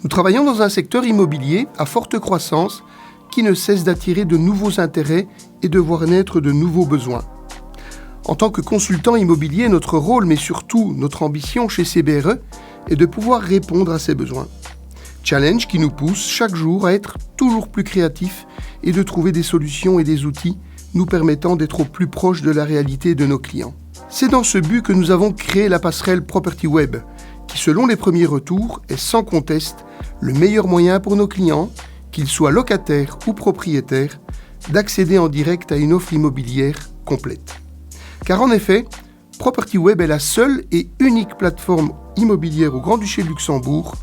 Nous travaillons dans un secteur immobilier à forte croissance qui ne cesse d'attirer de nouveaux intérêts et de voir naître de nouveaux besoins. En tant que consultant immobilier, notre rôle, mais surtout notre ambition chez CBRE, est de pouvoir répondre à ces besoins. Challenge qui nous pousse chaque jour à être toujours plus créatifs et de trouver des solutions et des outils nous permettant d'être au plus proche de la réalité de nos clients. C'est dans ce but que nous avons créé la passerelle Property Web, qui selon les premiers retours est sans conteste le meilleur moyen pour nos clients, qu'ils soient locataires ou propriétaires, d'accéder en direct à une offre immobilière complète. Car en effet, Property Web est la seule et unique plateforme immobilière au Grand-Duché de Luxembourg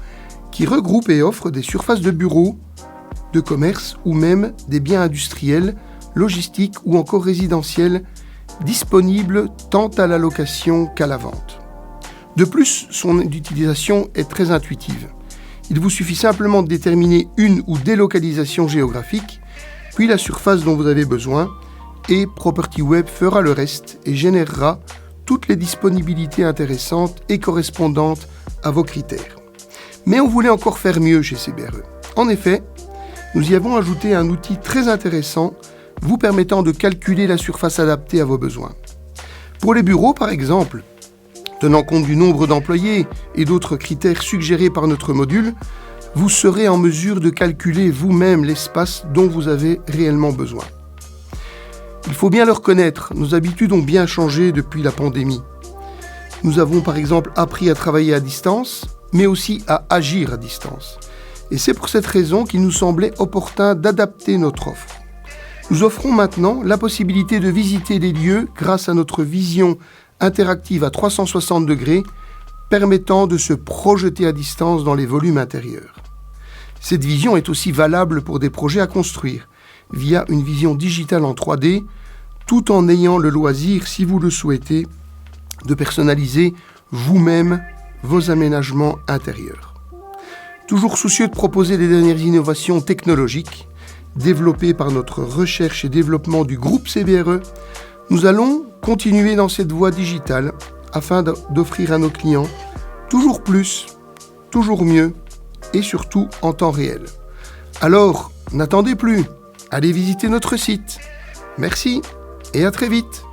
qui regroupe et offre des surfaces de bureaux, de commerce ou même des biens industriels, logistiques ou encore résidentiels disponibles tant à la location qu'à la vente. De plus, son utilisation est très intuitive. Il vous suffit simplement de déterminer une ou des localisations géographiques, puis la surface dont vous avez besoin, et Property Web fera le reste et générera toutes les disponibilités intéressantes et correspondantes à vos critères. Mais on voulait encore faire mieux chez CBRE. En effet, nous y avons ajouté un outil très intéressant vous permettant de calculer la surface adaptée à vos besoins. Pour les bureaux, par exemple, tenant compte du nombre d'employés et d'autres critères suggérés par notre module, vous serez en mesure de calculer vous-même l'espace dont vous avez réellement besoin. Il faut bien le reconnaître, nos habitudes ont bien changé depuis la pandémie. Nous avons par exemple appris à travailler à distance, mais aussi à agir à distance. Et c'est pour cette raison qu'il nous semblait opportun d'adapter notre offre. Nous offrons maintenant la possibilité de visiter les lieux grâce à notre vision interactive à 360 degrés, permettant de se projeter à distance dans les volumes intérieurs. Cette vision est aussi valable pour des projets à construire, via une vision digitale en 3D, tout en ayant le loisir, si vous le souhaitez, de personnaliser vous-même vos aménagements intérieurs. Toujours soucieux de proposer les dernières innovations technologiques, développées par notre recherche et développement du groupe CBRE, nous allons continuer dans cette voie digitale afin d'offrir à nos clients toujours plus, toujours mieux et surtout en temps réel. Alors, n'attendez plus, allez visiter notre site. Merci et à très vite.